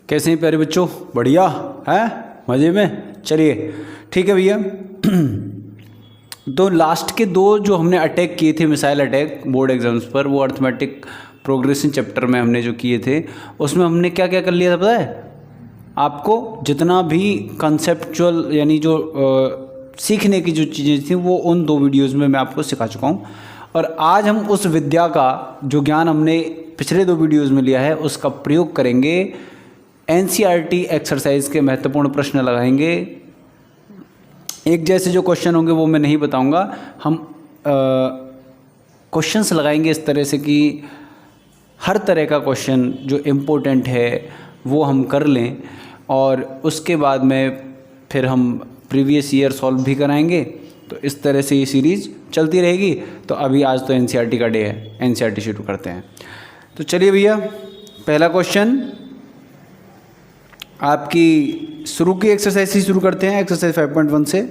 कैसे हैं प्यारे बच्चों? बढ़िया है, मज़े में। चलिए ठीक है भैया। तो लास्ट के दो जो हमने अटैक किए थे, मिसाइल अटैक बोर्ड एग्जाम्स पर, वो अर्थमेटिक प्रोग्रेशन चैप्टर में हमने जो किए थे, उसमें हमने क्या क्या कर लिया था पता है आपको? जितना भी कंसेप्चुअल यानी जो सीखने की जो चीज़ें थी वो उन दो वीडियोज़ में मैं आपको सिखा चुका हूँ। और आज हम उस विद्या का जो ज्ञान हमने पिछले दो वीडियोज़ में लिया है उसका प्रयोग करेंगे। NCERT एक्सरसाइज के महत्वपूर्ण प्रश्न लगाएंगे। एक जैसे जो क्वेश्चन होंगे वो मैं नहीं बताऊंगा, हम क्वेश्चंस लगाएंगे इस तरह से कि हर तरह का क्वेश्चन जो इम्पोर्टेंट है वो हम कर लें, और उसके बाद में फिर हम प्रीवियस ईयर सॉल्व भी कराएंगे। तो इस तरह से ये सीरीज़ चलती रहेगी। तो अभी आज तो NCERT का डे है, NCERT शुरू करते हैं। तो चलिए भैया, पहला क्वेश्चन आपकी शुरू की एक्सरसाइज से शुरू करते हैं, एक्सरसाइज 5.1 से।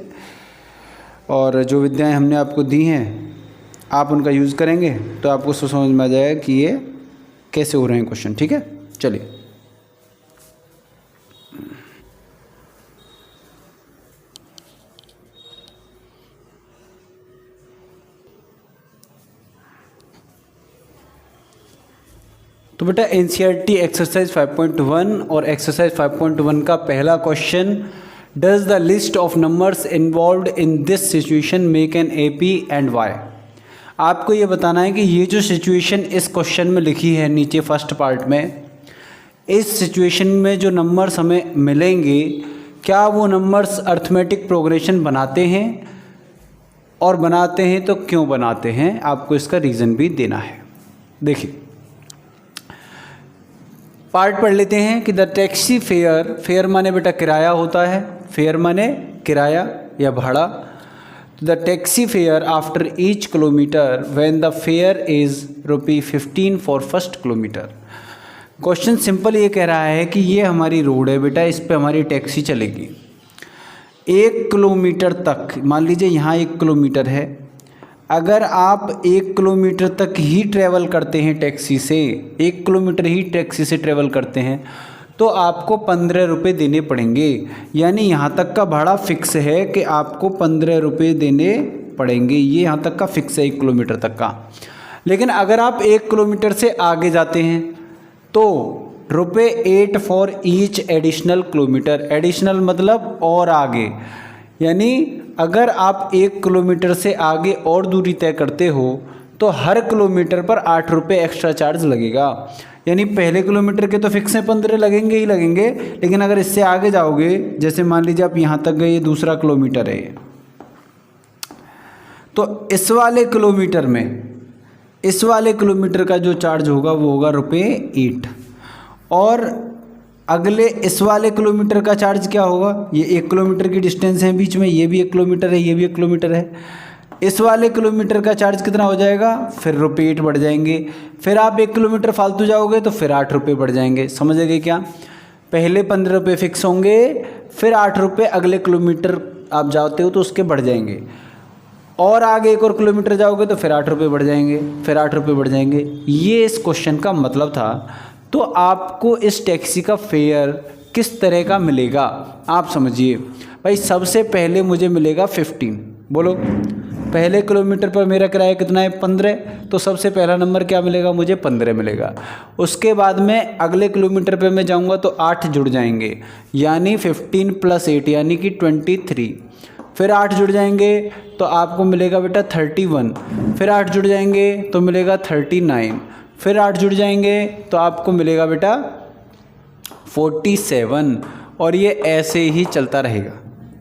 और जो विद्याएं हमने आपको दी हैं आप उनका यूज़ करेंगे तो आपको समझ में आ जाएगा कि ये कैसे हो रहे हैं क्वेश्चन। ठीक है, चलिए। तो बेटा NCERT एक्सरसाइज 5.1 और एक्सरसाइज 5.1 का पहला question, does the list of numbers involved in this situation make an AP and why. आपको ये बताना है कि ये जो सिचुएशन इस क्वेश्चन में लिखी है नीचे फर्स्ट पार्ट में, इस सिचुएशन में जो नंबर्स हमें मिलेंगे क्या वो नंबर्स अर्थमेटिक प्रोग्रेशन बनाते हैं, और बनाते हैं तो क्यों बनाते हैं, आपको इसका रीज़न भी देना है। देखिए पार्ट पढ़ लेते हैं कि द टैक्सी फेयर, फेयर माने बेटा किराया होता है, फेयर माने किराया या भाड़ा। The taxi fare after each kilometre when the fair is ₹15 for first kilometre. Question simple ये कह रहा है कि ये हमारी रोड है बेटा, इस पे हमारी टैक्सी चलेगी 1 किलोमीटर तक। मान लीजिए यहाँ 1 किलोमीटर है, अगर आप 1 किलोमीटर तक ही ट्रैवल करते हैं टैक्सी से, 1 किलोमीटर ही टैक्सी से ट्रैवल करते हैं तो आपको 15 रुपये देने पड़ेंगे। यानी यहाँ तक का भाड़ा फिक्स है कि आपको 15 रुपये देने पड़ेंगे, ये यहाँ तक का फिक्स है 1 किलोमीटर तक का। लेकिन अगर आप 1 किलोमीटर से आगे जाते हैं तो ₹8 for each additional kilometre. Additional मतलब और आगे, यानी अगर आप 1 किलोमीटर से आगे और दूरी तय करते हो तो हर किलोमीटर पर 8 रुपये एक्स्ट्रा चार्ज लगेगा। यानी पहले किलोमीटर के तो फिक्स हैं 15 लगेंगे ही लगेंगे, लेकिन अगर इससे आगे जाओगे, जैसे मान लीजिए आप यहाँ तक गए, ये दूसरा किलोमीटर है, तो इस वाले किलोमीटर में, इस वाले किलोमीटर का जो चार्ज होगा वो होगा ₹8। और अगले इस वाले किलोमीटर का चार्ज क्या होगा? ये 1 किलोमीटर की डिस्टेंस है बीच में, ये भी 1 किलोमीटर है, ये भी 1 किलोमीटर है। इस वाले किलोमीटर का चार्ज कितना हो जाएगा? फिर ₹8 बढ़ जाएंगे। फिर आप 1 किलोमीटर फालतू जाओगे तो फिर 8 रुपये बढ़ जाएंगे। समझ गए क्या? पहले 15 रुपये फिक्स होंगे, फिर 8 रुपये अगले किलोमीटर आप जाते हो तो उसके बढ़ जाएंगे, और आगे 1 और किलोमीटर जाओगे तो फिर 8 रुपये बढ़ जाएंगे, फिर 8 रुपये बढ़ जाएंगे। ये इस क्वेश्चन का मतलब था। तो आपको इस टैक्सी का फेयर किस तरह का मिलेगा आप समझिए भाई। सबसे पहले मुझे मिलेगा 15, बोलो पहले किलोमीटर पर मेरा किराया कितना है? 15। तो सबसे पहला नंबर क्या मिलेगा? मुझे 15 मिलेगा। उसके बाद में अगले किलोमीटर पर मैं जाऊंगा तो 8 जुड़ जाएंगे, यानी 15 + 8 यानी कि 23। फिर 8 जुड़ जाएंगे तो आपको मिलेगा बेटा 31। फिर 8 जुड़ जाएंगे तो मिलेगा 39। फिर 8 जुड़ जाएंगे तो आपको मिलेगा बेटा 47। और ये ऐसे ही चलता रहेगा।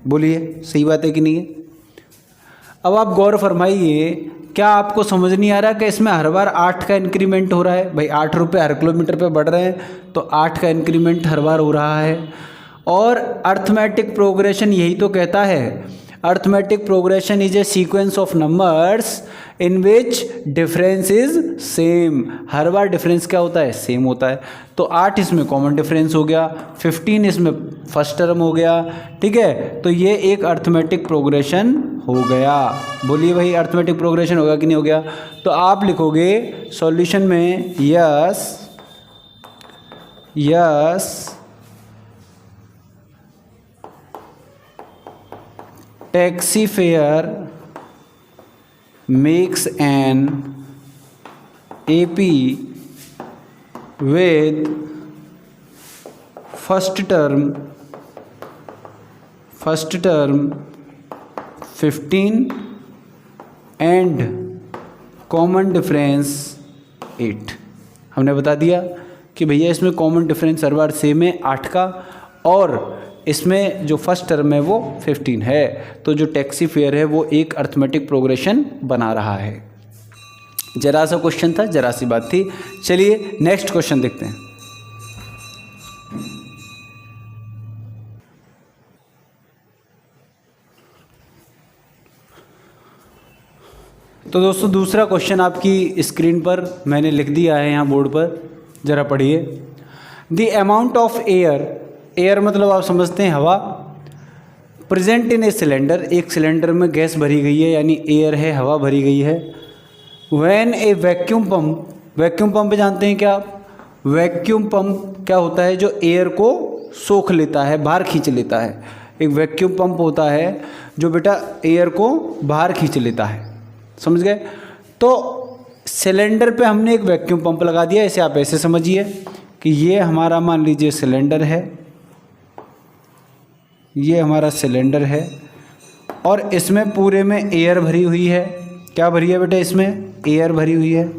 बोलिए सही बात है कि नहीं है? अब आप गौर फरमाइए, क्या आपको समझ नहीं आ रहा कि इसमें हर बार 8 का इंक्रीमेंट हो रहा है? भाई 8 रुपये हर किलोमीटर पे बढ़ रहे हैं तो 8 का इंक्रीमेंट हर बार हो रहा है। और अर्थमेटिक प्रोग्रेशन यही तो कहता है, arithmetic progression is a sequence of numbers in which difference is same. Her bar difference क्या होता है? सेम होता है। तो 8 इसमें कॉमन डिफरेंस हो गया, 15 इसमें फर्स्ट टर्म हो गया। ठीक है, तो ये एक अर्थमेटिक प्रोग्रेशन हो गया। बोलिए भाई अर्थमेटिक प्रोग्रेशन होगा कि नहीं हो गया? तो आप लिखोगे सॉल्यूशन में yes yes taxi fare makes an AP with first term 15 and common difference 8। हमने बता दिया कि भैया इसमें कॉमन डिफरेंस हर बार सेम है 8 का, और इसमें जो फर्स्ट टर्म है वो 15 है। तो जो टैक्सी फेयर है वो एक अर्थमेटिक प्रोग्रेशन बना रहा है। जरा सा क्वेश्चन था, जरा सी बात थी। चलिए नेक्स्ट क्वेश्चन देखते हैं। तो दोस्तों दूसरा क्वेश्चन आपकी स्क्रीन पर मैंने लिख दिया है यहाँ बोर्ड पर, ज़रा पढ़िए। द अमाउंट ऑफ एयर मतलब आप समझते हैं हवा, प्रेजेंट इन ए सिलेंडर, एक सिलेंडर में गैस भरी गई है यानी एयर है, हवा भरी गई है। व्हेन ए वैक्यूम पंप जानते हैं क्या आप? वैक्यूम पंप क्या होता है? जो एयर को सोख लेता है, बाहर खींच लेता है। एक वैक्यूम पंप होता है जो बेटा एयर को बाहर खींच लेता है, समझ गए? तो सिलेंडर पे हमने एक वैक्यूम पंप लगा दिया। इसे आप ऐसे समझिए कि ये हमारा मान लीजिए सिलेंडर है, ये हमारा सिलेंडर है और इसमें पूरे में एयर भरी हुई है। क्या भरी है बेटा? इसमें एयर भरी हुई है।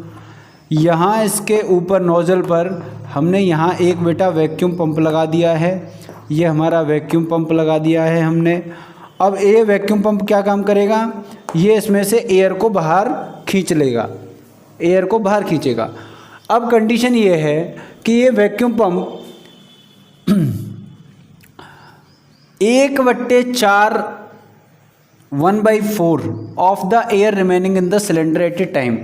यहाँ इसके ऊपर नोजल पर हमने यहाँ एक बेटा वैक्यूम पंप लगा दिया है। ये हमारा वैक्यूम पंप लगा दिया है हमने। अब ये वैक्यूम पंप क्या काम करेगा? ये इसमें से एयर को बाहर खींच लेगा, एयर को बाहर खींचेगा। अब कंडीशन ये है कि ये vacuum pump 1/4 1/4 of the air remaining in the cylinder eight A time.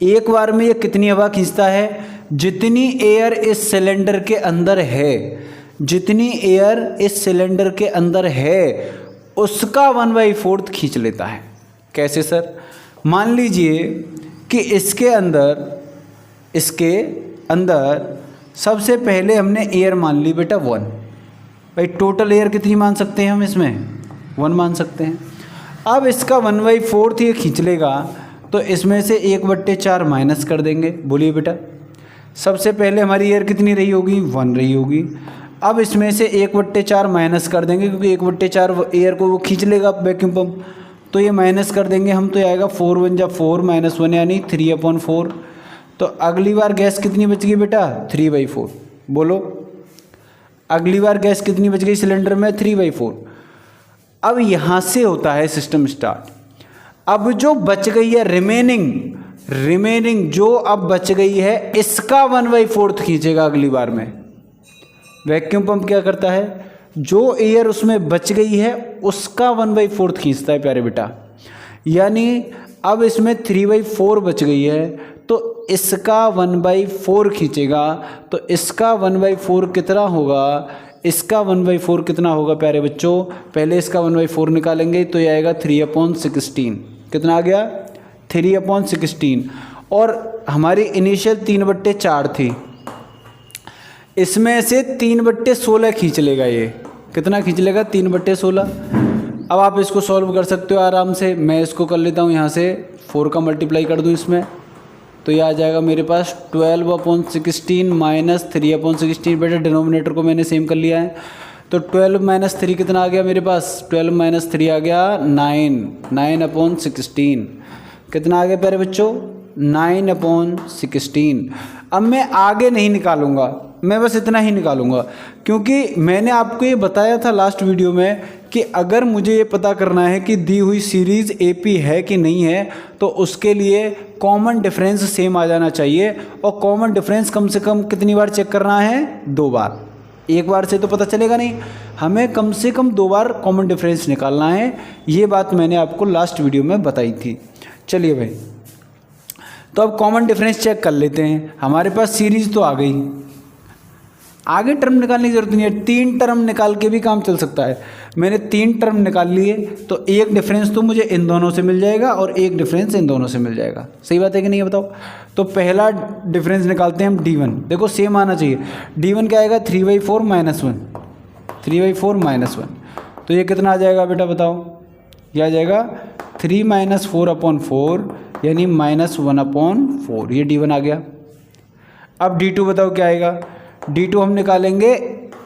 एक बार में ये कितनी हवा खींचता है? जितनी एयर इस सिलेंडर के अंदर है, जितनी एयर इस सिलेंडर के अंदर है उसका 1/4 खींच लेता है। कैसे सर? मान लीजिए कि इसके अंदर सबसे पहले हमने एयर मान ली बेटा 1। भाई टोटल एयर कितनी मान सकते हैं हम इसमें? 1 मान सकते हैं। अब इसका 1/4 ये खींच लेगा तो इसमें से 1/4 माइनस कर देंगे। बोलिए बेटा, सबसे पहले हमारी एयर कितनी रही होगी? 1 रही होगी। अब इसमें से 1/4 माइनस कर देंगे क्योंकि 1/4 एयर को वो खींच लेगा वैक्यूम पंप, तो ये माइनस कर देंगे हम, तो ये आएगा 4 1 जा 4 -1 यानी 3/4। तो अगली बार गैस कितनी बच गई बेटा? 3/4। बोलो, अगली बार गैस कितनी बच गई सिलेंडर में? 3/4। अब यहाँ से होता है सिस्टम स्टार्ट। अब जो बच गई है रिमेनिंग जो अब बच गई है इसका 1/4 खींचेगा अगली बार में। वैक्यूम पंप क्या करता है? जो एयर उसमें बच गई है उसका 1/4 खींचता है प्यारे बेटा। यानी अब इसमें 3/4 बच गई है तो इसका 1/4 खींचेगा। तो इसका 1/4 कितना होगा? इसका 1/4 कितना होगा प्यारे बच्चों? पहले इसका 1/4 निकालेंगे तो ये आएगा 3/16। कितना आ गया? 3/16। और हमारी इनिशियल 3/4 थी, इसमें से 3/16 खींच लेगा। ये कितना खींच लेगा? 3/16। अब आप इसको सॉल्व कर सकते हो आराम से। मैं इसको कर लेता हूँ, यहाँ से 4 का मल्टीप्लाई कर दूँ इसमें, तो ये आ जाएगा मेरे पास 12/16 माइनस 3/16। बेटा डिनोमिनेटर को मैंने सेम कर लिया है, तो 12 - 3 कितना आ गया मेरे पास? 12 - 3 आ गया 9/16। कितना आ गया प्यारे बच्चों? 9/16। अब मैं आगे नहीं निकालूंगा, मैं बस इतना ही निकालूंगा, क्योंकि मैंने आपको ये बताया था लास्ट वीडियो में कि अगर मुझे ये पता करना है कि दी हुई सीरीज़ एपी है कि नहीं है तो उसके लिए कॉमन डिफरेंस सेम आ जाना चाहिए। और कॉमन डिफरेंस कम से कम कितनी बार चेक करना है? 2 बार। एक बार से तो पता चलेगा नहीं, हमें कम से कम 2 बार कॉमन डिफरेंस निकालना है। ये बात मैंने आपको लास्ट वीडियो में बताई थी। चलिए भाई, तो अब कॉमन डिफरेंस चेक कर लेते हैं। हमारे पास सीरीज तो आ गई, आगे टर्म निकालने की जरूरत नहीं है, 3 टर्म निकाल के भी काम चल सकता है। मैंने 3 टर्म निकाल लिए तो एक डिफरेंस तो मुझे इन दोनों से मिल जाएगा और एक डिफरेंस इन दोनों से मिल जाएगा। सही बात है कि नहीं बताओ? तो पहला डिफरेंस निकालते हैं हम D1। देखो सेम आना चाहिए। D1 क्या आएगा? 3/4 - 1। 3/4 - 1, तो ये कितना आ जाएगा बेटा बताओ? यह आ जाएगा 3 - 4/4 यानी -1/4, ये D1 आ गया। अब D2 बताओ क्या आएगा। D2 हम निकालेंगे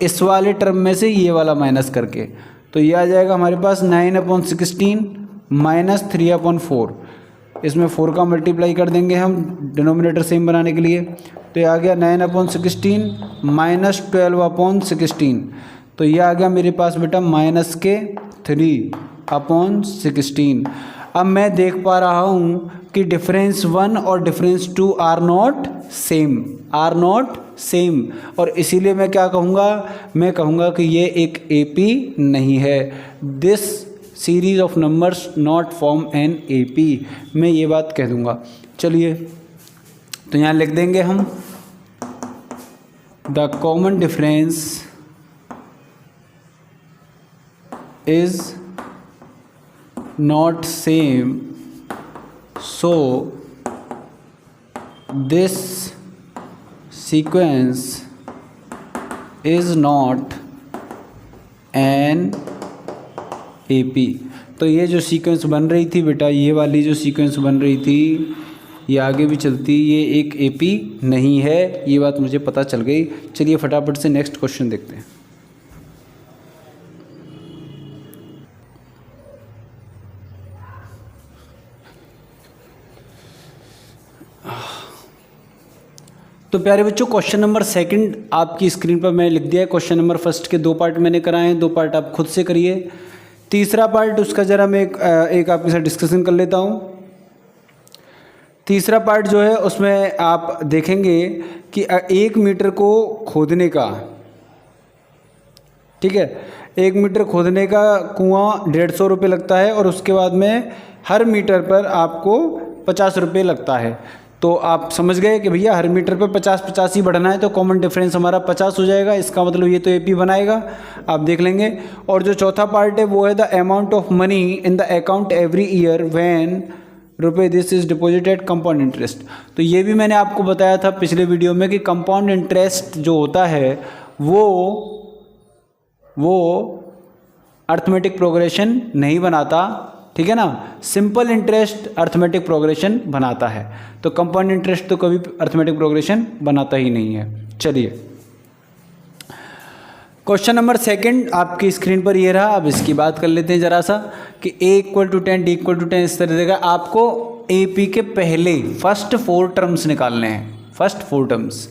इस वाले टर्म में से ये वाला माइनस करके, तो ये आ जाएगा हमारे पास 9/16 -3/4, इसमें 4 का मल्टीप्लाई कर देंगे हम डिनोमिनेटर सेम बनाने के लिए, तो ये आ गया 9/16 -12/16, तो ये आ गया मेरे पास बेटा -3/16। अब मैं देख पा रहा हूँ कि डिफरेंस 1 और डिफरेंस 2 आर नॉट सेम, और इसीलिए मैं क्या कहूँगा, मैं कहूँगा कि ये एक AP नहीं है। This series of numbers not form an AP, मैं ये बात कह दूँगा। चलिए तो यहाँ लिख देंगे हम the common difference is not same, so this sequence is not an AP। तो ये जो सीक्वेंस बन रही थी बेटा, ये वाली जो सीक्वेंस बन रही थी, ये आगे भी चलती, ये एक AP नहीं है, ये बात मुझे पता चल गई। चलिए फटाफट से नेक्स्ट क्वेश्चन देखते हैं। तो प्यारे बच्चों, क्वेश्चन नंबर 2 आपकी स्क्रीन पर मैं लिख दिया है। क्वेश्चन नंबर 1 के 2 पार्ट मैंने कराए हैं, 2 पार्ट आप खुद से करिए। तीसरा पार्ट उसका ज़रा मैं एक आपके साथ डिस्कशन कर लेता हूँ। तीसरा पार्ट जो है उसमें आप देखेंगे कि 1 मीटर को खोदने का, ठीक है, 1 मीटर खोदने का कुआं 150 रुपये लगता है, और उसके बाद में हर मीटर पर आपको 50 रुपये लगता है। तो आप समझ गए कि भैया हर मीटर पे 50 ही बढ़ना है, तो कॉमन डिफरेंस हमारा 50 हो जाएगा। इसका मतलब ये तो AP बनाएगा, आप देख लेंगे। और जो चौथा पार्ट है वो है the amount of money in the account every year when रुपये this is deposited compound interest. तो ये भी मैंने आपको बताया था पिछले वीडियो में कि कंपाउंड इंटरेस्ट जो होता है वो अर्थमेटिक प्रोग्रेशन नहीं बनाता, ठीक है ना। सिंपल इंटरेस्ट अर्थमेटिक प्रोग्रेशन बनाता है, तो कंपाउंड इंटरेस्ट तो कभी अर्थमेटिक प्रोग्रेशन बनाता ही नहीं है। चलिए क्वेश्चन नंबर 2 आपकी स्क्रीन पर ये रहा। अब इसकी बात कर लेते हैं ज़रा सा कि A = 10 D = 10 इस तरह देगा। आपको AP के पहले फर्स्ट 4 टर्म्स निकालने हैं। फर्स्ट 4 टर्म्स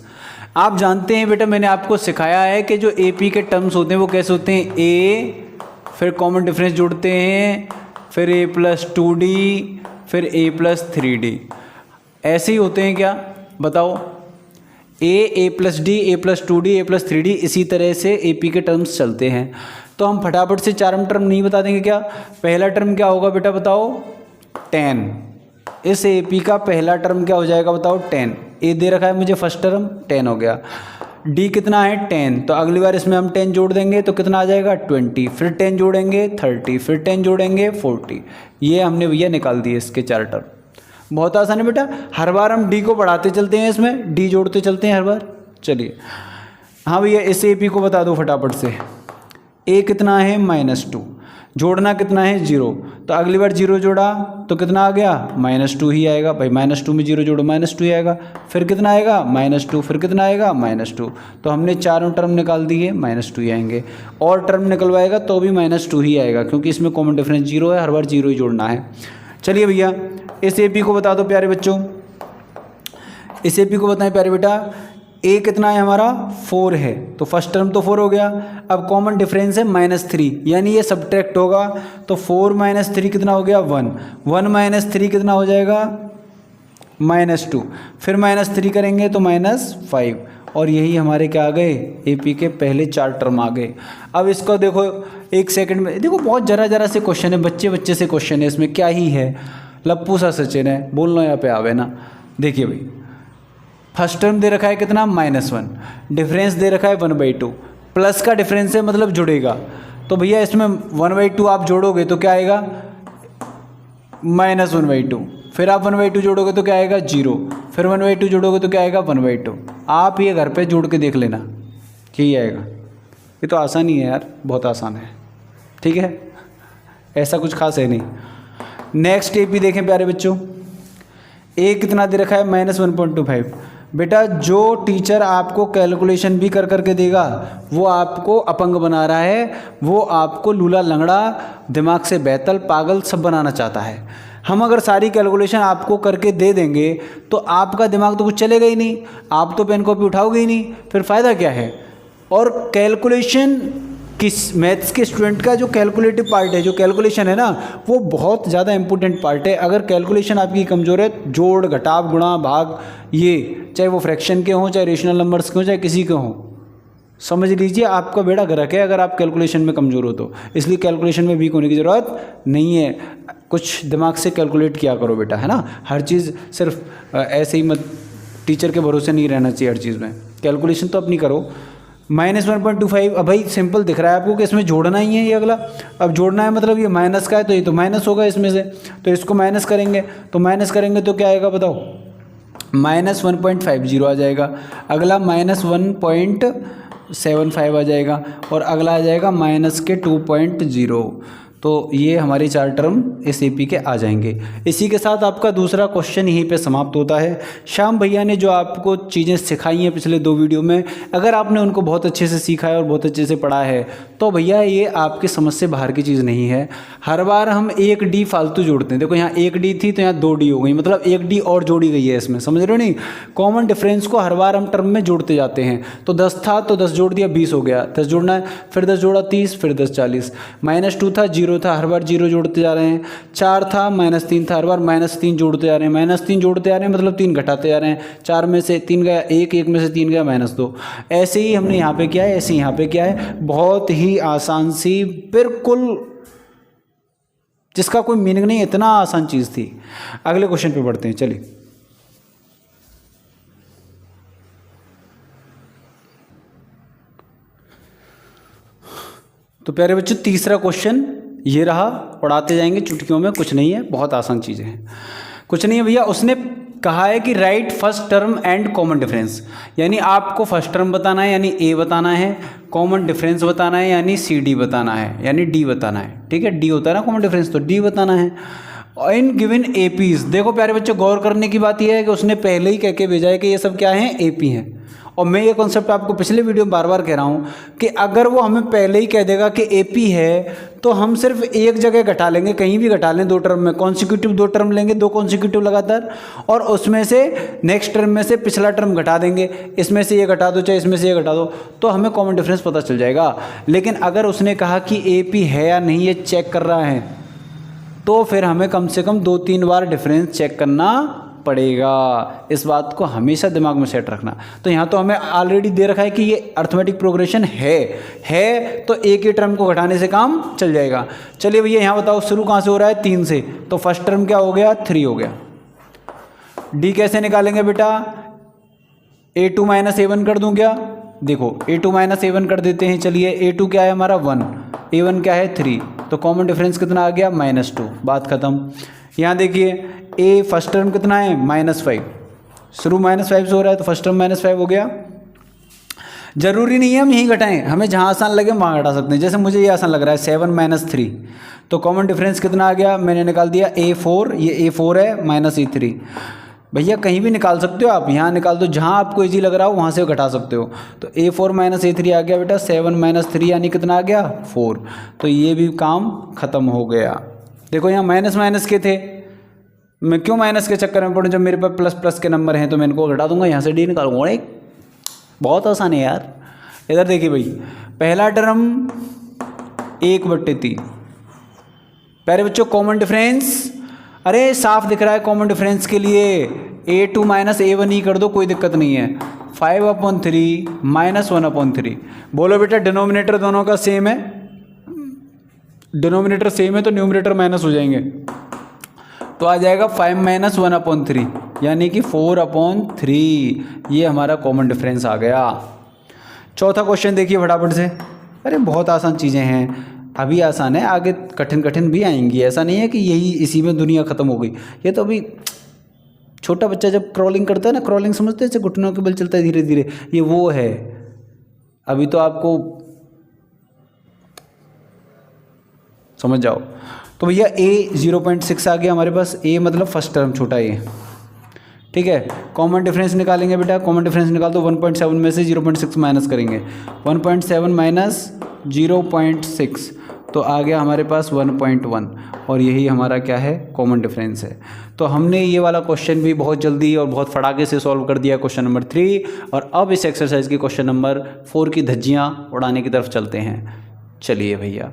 आप जानते हैं बेटा, मैंने आपको सिखाया है कि जो AP के टर्म्स होते हैं वो कैसे होते हैं। A फिर कॉमन डिफरेंस जोड़ते हैं, फिर A + 2D, फिर A + 3D, ऐसे ही होते हैं क्या बताओ। A + D, A + 2D, A + 3D, इसी तरह से AP के टर्म्स चलते हैं। तो हम फटाफट से 4 टर्म नहीं बता देंगे क्या। पहला टर्म क्या होगा बेटा बताओ, 10। इस AP का पहला टर्म क्या हो जाएगा बताओ, 10। A दे रखा है मुझे फर्स्ट टर्म, 10 हो गया। D कितना है 10, तो अगली बार इसमें हम 10 जोड़ देंगे तो कितना आ जाएगा 20, फिर 10 जोड़ेंगे 30, फिर 10 जोड़ेंगे 40। ये हमने भैया निकाल दिए इसके 4 टर्म। बहुत आसान है बेटा, हर बार हम D को बढ़ाते चलते हैं, इसमें D जोड़ते चलते हैं हर बार। चलिए हाँ भैया, इस AP को बता दो फटाफट से। A कितना है -2, जोड़ना कितना है 0, तो अगली बार 0 जोड़ा तो कितना आ गया -2 ही आएगा भाई। -2 में 0 जोड़ो -2 ही आएगा, फिर कितना आएगा -2, फिर कितना आएगा -2। तो हमने चारों टर्म निकाल दिए, -2 ही आएंगे। और टर्म निकलवाएगा तो भी -2 ही आएगा, क्योंकि इसमें कॉमन डिफरेंस 0 है, हर बार 0 ही जोड़ना है। चलिए भैया इस AP को बता दो प्यारे बच्चों, इस AP को बताएं प्यारे बेटा। A कितना है हमारा 4 है, तो फर्स्ट टर्म तो 4 हो गया। अब कॉमन डिफरेंस है -3, यानी ये सब्ट्रैक्ट होगा, तो 4 - 3 कितना हो गया 1, 1 - 3 कितना हो जाएगा -2, फिर -3 करेंगे तो -5, और यही हमारे क्या आ गए AP के पहले 4 टर्म आ गए। अब इसको देखो 1 सेकंड में, देखो बहुत जरा से क्वेश्चन है, बच्चे से क्वेश्चन है, इसमें क्या ही है, लप्पू सा सचिन है, बोलना यहाँ पे आवे ना। देखिए भाई फर्स्ट टर्म दे रखा है कितना -1, डिफरेंस दे रखा है 1/2, प्लस का डिफरेंस है मतलब जुड़ेगा, तो भैया इसमें 1/2 आप जोड़ोगे तो क्या आएगा -1/2, फिर आप 1/2 जोड़ोगे तो क्या आएगा 0, फिर 1/2 जोड़ोगे तो क्या आएगा 1/2। आप ये घर पे जोड़ के देख लेना यही आएगा। ये तो आसान ही है यार, बहुत आसान है, ठीक है। ऐसा कुछ खास है नहीं। नेक्स्ट AP देखें प्यारे बच्चों, A कितना दे रखा है -1.25। बेटा जो टीचर आपको कैलकुलेशन भी कर करके देगा वो आपको अपंग बना रहा है, वो आपको लूला लंगड़ा, दिमाग से बैतल, पागल सब बनाना चाहता है। हम अगर सारी कैलकुलेशन आपको करके दे देंगे तो आपका दिमाग तो कुछ चलेगा ही नहीं, आप तो पेन कॉपी उठाओगे ही नहीं, फिर फ़ायदा क्या है। और कैलकुलेशन किस मैथ्स के स्टूडेंट का जो कैलकुलेटिव पार्ट है, जो कैलकुलेशन है ना, वो बहुत ज़्यादा इंपॉर्टेंट पार्ट है। अगर कैलकुलेशन आपकी कमज़ोर है, जोड़ घटाव गुणा भाग, ये चाहे वो फ्रैक्शन के हों, चाहे रेशनल नंबर्स के हों, चाहे किसी के हों, समझ लीजिए आपका बेड़ा गर्क है अगर आप कैलकुलेशन में कमज़ोर हो तो। इसलिए कैलकुलेशन में वीक होने की ज़रूरत नहीं है, कुछ दिमाग से कैलकुलेट किया करो बेटा, है ना। हर चीज़ सिर्फ ऐसे ही मत, टीचर के भरोसे नहीं रहना चाहिए हर चीज़ में, कैलकुलेशन तो अपनी करो। -1.25, अब भाई सिंपल दिख रहा है आपको कि इसमें जोड़ना ही है ये अगला। अब जोड़ना है मतलब ये माइनस का है तो ये तो माइनस होगा इसमें से, तो इसको माइनस करेंगे, तो माइनस करेंगे तो क्या आएगा बताओ, -1.50 आ जाएगा। अगला -1.75 आ जाएगा और अगला आ जाएगा -2.0। तो ये हमारे 4 टर्म इस AP के आ जाएंगे। इसी के साथ आपका दूसरा क्वेश्चन यहीं पे समाप्त होता है। श्याम भैया ने जो आपको चीज़ें सिखाई हैं पिछले 2 वीडियो में, अगर आपने उनको बहुत अच्छे से सीखा है और बहुत अच्छे से पढ़ा है तो भैया ये आपकी समझ से बाहर की चीज़ नहीं है। हर बार हम 1 D फालतू जोड़ते हैं। देखो यहाँ 1 D थी तो यहाँ 2 D हो गई, मतलब 1 D और जोड़ी गई है इसमें, समझ रहे हो नहीं। कॉमन डिफरेंस को हर बार हम टर्म में जोड़ते जाते हैं। तो 10 था तो 10 जोड़ दिया 20 हो गया, 10 जोड़ना है, फिर 10 जोड़ा 30, फिर 10 40। -2 था 0 था, हर बार 0 जोड़ते जा रहे हैं। 4 था -3 था, हर बार -3 जोड़ते जा रहे हैं। -3 जोड़ते जा रहे हैं मतलब 3 घटाते जा रहे हैं। 4 में से 3 गया 1, 1 में से 3 गया -2। ऐसे ही हमने यहाँ पे किया है, ऐसे यहाँ पे किया है। बहुत ही आसान सी, बिल्कुल जिसका कोई मीनिंग नहीं, इतना आसान चीज़ थी। अगले क्वेश्चन पे बढ़ते हैं, चलिए। तो प्यारे बच्चों तीसरा क्वेश्चन ये रहा, पढ़ाते जाएंगे चुटकियों में, कुछ नहीं है, बहुत आसान चीज़ें हैं, कुछ नहीं है भैया। उसने कहा है कि right first term and common difference, यानी आपको फर्स्ट टर्म बताना है यानी A बताना है, कॉमन डिफरेंस बताना है यानी CD बताना है यानी D बताना है। ठीक है, D होता है ना कॉमन डिफरेंस, तो D बताना है। इन गिवन APs, देखो प्यारे बच्चों गौर करने की बात यह है कि उसने पहले ही कह के भेजा है कि ये सब क्या है, AP हैं। और मैं ये कॉन्सेप्ट आपको पिछले वीडियो में बार बार कह रहा हूँ कि अगर वो हमें पहले ही कह देगा कि AP है तो हम सिर्फ एक जगह घटा लेंगे, कहीं भी घटा लें 2 टर्म में, कॉन्सिक्यूटिव 2 टर्म लेंगे, 2 कॉन्सिक्यूटिव लगातार, और उसमें से नेक्स्ट टर्म में से पिछला टर्म घटा देंगे, इसमें से ये घटा दो चाहे इसमें से ये घटा दो, तो हमें कॉमन डिफरेंस पता चल जाएगा। लेकिन अगर उसने कहा कि AP है या नहीं ये चेक कर रहा है तो फिर हमें कम से कम 2-3 बार डिफरेंस चेक करना पड़ेगा। इस बात को हमेशा दिमाग में सेट रखना। तो यहाँ तो हमें ऑलरेडी दे रखा है कि ये अर्थमेटिक प्रोग्रेशन है तो एक ही टर्म को घटाने से काम चल जाएगा। चलिए भैया यहाँ बताओ शुरू कहाँ से हो रहा है, 3 से, तो फर्स्ट टर्म क्या हो गया, 3 हो गया। D कैसे निकालेंगे बेटा, A2 - A1 कर दूँ क्या, देखो A2 - A1 कर देते हैं। चलिए A2 क्या है हमारा 1, A1 क्या है 3, तो कॉमन डिफरेंस कितना आ गया -2, बात खत्म। यहाँ देखिए A फर्स्ट टर्म कितना है -5, शुरू -5 से हो रहा है तो फर्स्ट टर्म -5 हो गया। जरूरी नहीं है हम यहीं घटाएं, हमें जहाँ आसान लगे वहाँ घटा सकते हैं। जैसे मुझे ये आसान लग रहा है 7 - 3, तो कॉमन डिफरेंस कितना आ गया, मैंने निकाल दिया A4, ये A4 है -A3। भैया कहीं भी निकाल सकते हो आप, यहाँ निकाल दो, जहाँ आपको इजी लग रहा हो वहाँ से घटा सकते हो। तो A4 - A3 आ गया बेटा, 7 - 3 यानी कितना आ गया 4, तो ये भी काम ख़त्म हो गया। देखो यहाँ माइनस के थे, मैं क्यों माइनस के चक्कर में पड़ूँ, जब मेरे पास प्लस के नंबर हैं तो मैं इनको घटा दूंगा, यहाँ से D निकालूंगा। एक बहुत आसान है यार। इधर देखिए भाई, पहला टर्म 1/3, प्यारे बच्चों कॉमन डिफरेंस, अरे साफ दिख रहा है कॉमन डिफरेंस के लिए A2 - A1 ही कर दो, कोई दिक्कत नहीं है। 5/3 -1/3, बोलो बेटा डिनोमिनेटर दोनों का सेम है, डिनोमिनेटर सेम है तो न्यूमरेटर माइनस हो जाएंगे, तो आ जाएगा 5 - 1/3 यानी कि 4/3। ये हमारा कॉमन डिफरेंस आ गया। चौथा क्वेश्चन देखिए फटाफट से, अरे बहुत आसान चीज़ें हैं, अभी आसान है, आगे कठिन भी आएंगी। ऐसा नहीं है कि यही इसी में दुनिया ख़त्म हो गई। ये तो अभी छोटा बच्चा जब क्रॉलिंग करता है ना, क्रॉलिंग समझते हैं, जैसे घुटनों के बल चलता है धीरे धीरे, ये वो है। अभी तो आपको समझ जाओ। तो भैया ए 0.6 आ गया हमारे पास, ए मतलब फर्स्ट टर्म छोटा ए, ठीक है। कॉमन डिफरेंस निकालेंगे बेटा, कॉमन डिफरेंस निकाल दो, 1.7 में से 0.6 माइनस करेंगे, 1.7 माइनस 0.6 तो आ गया हमारे पास 1.1, और यही हमारा क्या है, कॉमन डिफरेंस है। तो हमने ये वाला क्वेश्चन भी बहुत जल्दी और बहुत फटाके से सॉल्व कर दिया, क्वेश्चन नंबर 3। और अब इस एक्सरसाइज की क्वेश्चन नंबर 4 की धज्जियाँ उड़ाने की तरफ चलते हैं। चलिए भैया,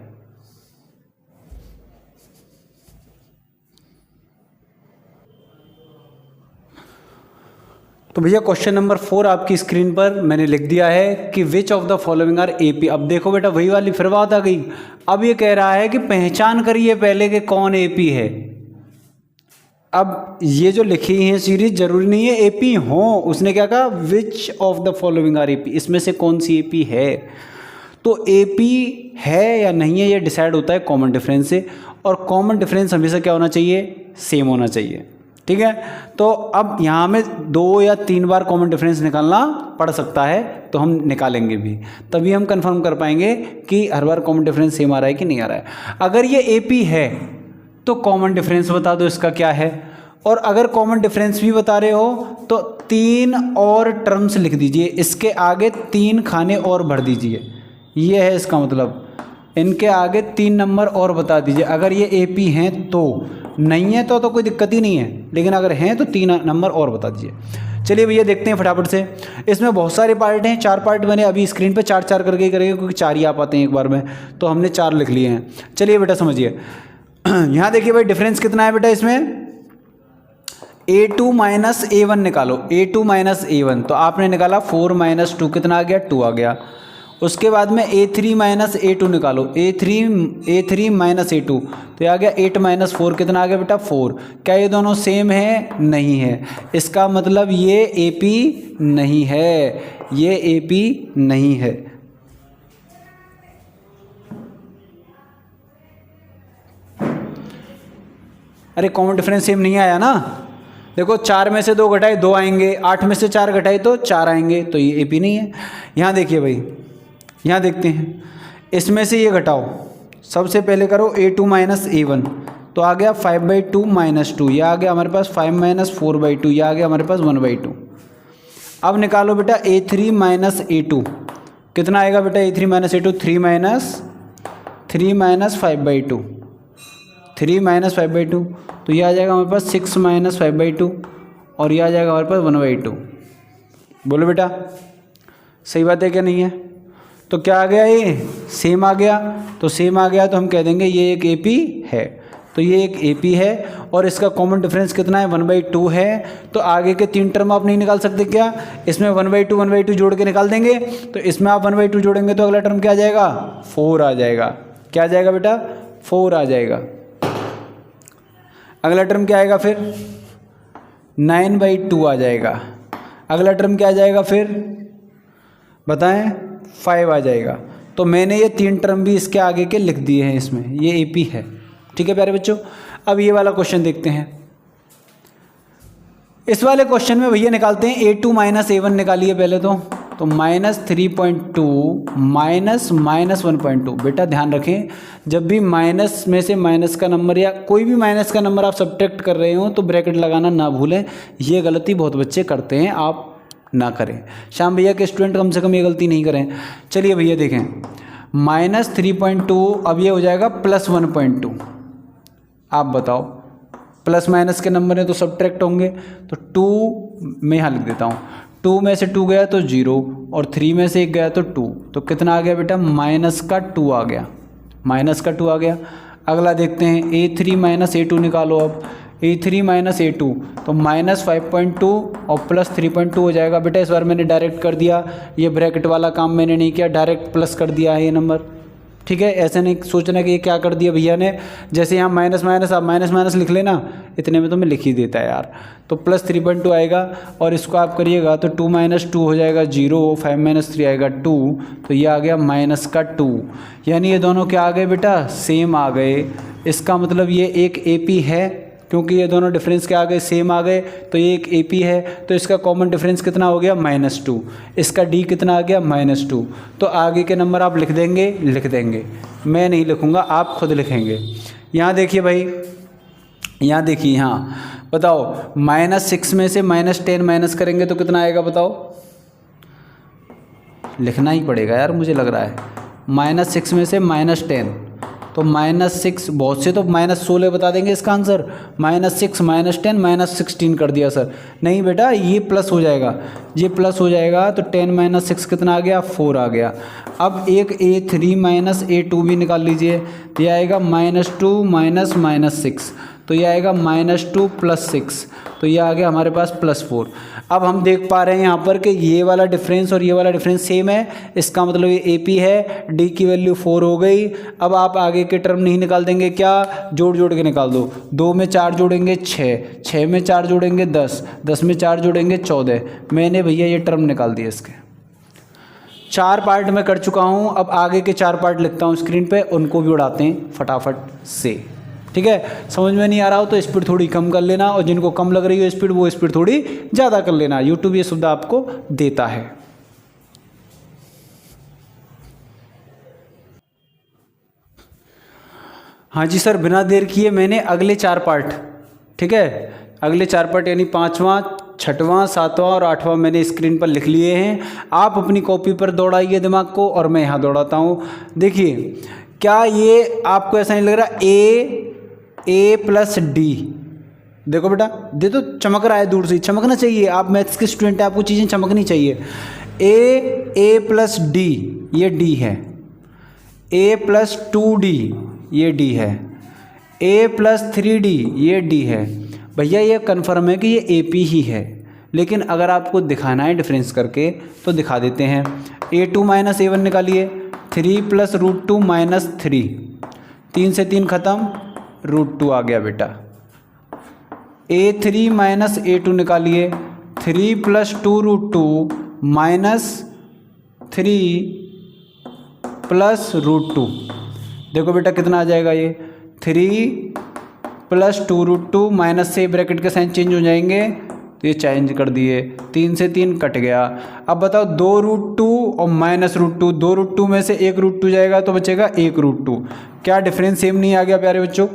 तो भैया क्वेश्चन नंबर 4 आपकी स्क्रीन पर मैंने लिख दिया है कि which of the following are AP. अब देखो बेटा वही वाली फिर बात आ गई, अब ये कह रहा है कि पहचान करिए पहले कि कौन एपी है। अब ये जो लिखी है सीरीज जरूरी नहीं है एपी हो, उसने क्या कहा, which of the following are AP, इसमें से कौन सी एपी है। तो एपी है या नहीं है ये डिसाइड होता है कॉमन डिफरेंस से, और कॉमन डिफरेंस हमेशा क्या होना चाहिए, सेम होना चाहिए, ठीक है। तो अब यहाँ में 2 या 3 बार कॉमन डिफरेंस निकालना पड़ सकता है, तो हम निकालेंगे भी, तभी हम कंफर्म कर पाएंगे कि हर बार कॉमन डिफरेंस सेम आ रहा है कि नहीं आ रहा है। अगर ये एपी है तो कॉमन डिफरेंस बता दो इसका क्या है, और अगर कॉमन डिफरेंस भी बता रहे हो तो 3 और टर्म्स लिख दीजिए, इसके आगे 3 खाने और भर दीजिए, ये है इसका मतलब, इनके आगे 3 नंबर और बता दीजिए। अगर ये एपी हैं तो, नहीं है तो कोई दिक्कत ही नहीं है, लेकिन अगर हैं तो 3 नंबर और बता दीजिए। चलिए भैया देखते हैं फटाफट से, इसमें बहुत सारे पार्ट हैं, 4 पार्ट बने, अभी स्क्रीन पे 4 करके ही करेंगे क्योंकि 4 ही आ पाते हैं एक बार में, तो हमने 4 लिख लिए हैं। चलिए बेटा समझिए, यहाँ देखिए भाई डिफरेंस कितना है बेटा इसमें, A2 माइनस A1 निकालो, A2 माइनस A1 तो आपने निकाला 4 माइनस 2 कितना आ गया, 2 आ गया। उसके बाद में A3 माइनस A2 निकालो, A3 माइनस A2 तो आ गया 8 माइनस 4 कितना आ गया बेटा, 4। क्या ये दोनों सेम है, नहीं है, इसका मतलब ये AP नहीं है, ये AP नहीं है। अरे कॉमन डिफरेंस सेम नहीं आया ना, देखो 4 में से 2 घटाए 2 आएंगे, 8 में से 4 घटाए तो 4 आएंगे, तो ये एपी नहीं है। यहाँ देखिए भाई, यहाँ देखते हैं, इसमें से ये घटाओ, सबसे पहले करो A2 माइनस A1 तो आ गया 5/2 माइनस 2, यह आ गया हमारे पास 5 माइनस 4/2, यह आ गया हमारे पास 1/2। अब निकालो बेटा A3 माइनस A2 कितना आएगा बेटा, A3 minus A2 3 minus 5/2, 3 minus 5/2 तो यह आ जाएगा हमारे पास 6 माइनस 5/2, और यह आ जाएगा हमारे पास 1/2। बोलो बेटा सही बात है क्या नहीं है, तो क्या आ गया, ये सेम आ गया, तो सेम आ गया तो हम कह देंगे ये एक एपी है, तो ये एक एपी है, और इसका कॉमन डिफरेंस कितना है, 1/2 है। तो आगे के 3 टर्म आप नहीं निकाल सकते क्या, इसमें 1/2 जोड़ के निकाल देंगे, तो इसमें आप 1/2 जोड़ेंगे तो अगला टर्म क्या आ जाएगा, 4 आ जाएगा। क्या आ जाएगा बेटा, 4 आ जाएगा। अगला टर्म क्या आएगा फिर, 9/2 आ जाएगा। अगला टर्म क्या आ जाएगा फिर बताएं, 5 आ जाएगा। तो मैंने ये 3 टर्म भी इसके आगे के लिख दिए हैं इसमें, ये एपी है, ठीक है प्यारे बच्चों। अब ये वाला क्वेश्चन देखते हैं, इस वाले क्वेश्चन में भैया निकालते हैं A2 माइनस A1 निकालिए पहले तो -3.2 माइनस -1.2। बेटा ध्यान रखें, जब भी माइनस में से माइनस का नंबर या कोई भी माइनस का नंबर आप सब्ट्रैक्ट कर रहे हो तो ब्रैकेट लगाना ना भूलें, ये गलती बहुत बच्चे करते हैं, आप ना करें। श्याम भैया के स्टूडेंट कम से कम ये गलती नहीं करें। चलिए भैया देखें, -3.2 अब ये हो जाएगा +1.2। आप बताओ, प्लस माइनस के नंबर हैं तो सब्ट्रैक्ट होंगे, तो 2 मैं यहाँ लिख देता हूँ, 2 में से 2 गया तो 0 और 3 में से 1 गया तो 2, तो कितना आ गया बेटा, -2 आ गया, -2 आ गया। अगला देखते हैं A3 माइनस A2 निकालो। अब A3 माइनस A2 तो -5.2 और +3.2 हो जाएगा। बेटा इस बार मैंने डायरेक्ट कर दिया, ये ब्रैकेट वाला काम मैंने नहीं किया, डायरेक्ट प्लस कर दिया है ये नंबर, ठीक है। ऐसे नहीं सोचना कि ये क्या कर दिया भैया ने, जैसे यहाँ माइनस माइनस आप माइनस माइनस लिख लेना, इतने में तो मैं लिख ही देता है यार। तो +3.2 आएगा और इसको आप करिएगा तो 2 - 2 हो जाएगा 0, 5 - 3 आएगा 2, तो ये आ गया -2। यानी ये दोनों क्या आ गए बेटा, सेम आ गए। इसका मतलब ये एक AP है, क्योंकि ये दोनों डिफरेंस क्या आ गए, सेम आ गए, तो ये एक AP है। तो इसका कॉमन डिफरेंस कितना हो गया, -2। इसका D कितना आ गया, -2। तो आगे के नंबर आप लिख देंगे, मैं नहीं लिखूंगा, आप खुद लिखेंगे। यहाँ देखिए भाई, यहाँ देखिए, यहाँ बताओ -6 में से -10 माइनस करेंगे तो कितना आएगा बताओ। लिखना ही पड़ेगा यार मुझे लग रहा है। -6 में से -10 तो -6, बहुत से तो -16 बता देंगे इसका आंसर। -6 -10 -16 कर दिया सर। नहीं बेटा, ये प्लस हो जाएगा, ये प्लस हो जाएगा तो 10 - 6 कितना आ गया, 4 आ गया। अब एक A3 - A2 भी निकाल लीजिए, ये आएगा -2 - -6, तो ये आएगा -2 + 6, तो ये आ गया हमारे पास +4। अब हम देख पा रहे हैं यहाँ पर कि ये वाला डिफरेंस और ये वाला डिफरेंस सेम है, इसका मतलब ये AP है, D की वैल्यू 4 हो गई। अब आप आगे के टर्म नहीं निकाल देंगे, क्या जोड़ जोड़ के निकाल दो। 2 में 4 जोड़ेंगे 6, 6 में 4 जोड़ेंगे 10, 10 में 4 जोड़ेंगे 14। मैंने भैया ये टर्म निकाल दिए, इसके 4 पार्ट में कर चुका हूँ। अब आगे के 4 पार्ट लिखता हूँ स्क्रीन पे, उनको भी उड़ाते हैं फटाफट से। ठीक है, समझ में नहीं आ रहा हो तो स्पीड थोड़ी कम कर लेना, और जिनको कम लग रही हो स्पीड, वो स्पीड थोड़ी ज़्यादा कर लेना। यूट्यूब ये सुविधा आपको देता है। हाँ जी सर, बिना देर किए मैंने अगले 4 पार्ट, ठीक है, अगले 4 पार्ट यानी 5वां, 6वां, 7वां और 8वां मैंने स्क्रीन पर लिख लिए हैं। आप अपनी कॉपी पर दौड़ाइए दिमाग को, और मैं यहाँ दौड़ाता हूँ। देखिए, क्या ये आपको ऐसा नहीं लग रहा A + D? देखो बेटा, दे तो चमक रहा है, दूर से चमकना चाहिए, आप मैथ्स के स्टूडेंट हैं, आपको चीज़ें चमकनी चाहिए। A + D, ये D है। A + 2D, ये D है। A + 3D, ये D है। भैया ये कन्फर्म है कि ये AP ही है, लेकिन अगर आपको दिखाना है डिफरेंस करके तो दिखा देते हैं। A2 - A1 निकालिए, 3 + √2 - 3, 3 से 3 खत्म, √2 आ गया बेटा। A3 - A2 निकालिए, 3 + 2√2 - 3 + √2। देखो बेटा कितना आ जाएगा ये, 3 + 2√2, माइनस से ब्रैकेट के साइन चेंज हो जाएंगे, तो ये चेंज कर दिए, 3 से 3 कट गया। अब बताओ 2√2 और -√2, 2√2 में से 1 √2 जाएगा तो बचेगा 1 √2। क्या डिफरेंस सेम नहीं आ गया प्यारे बच्चों?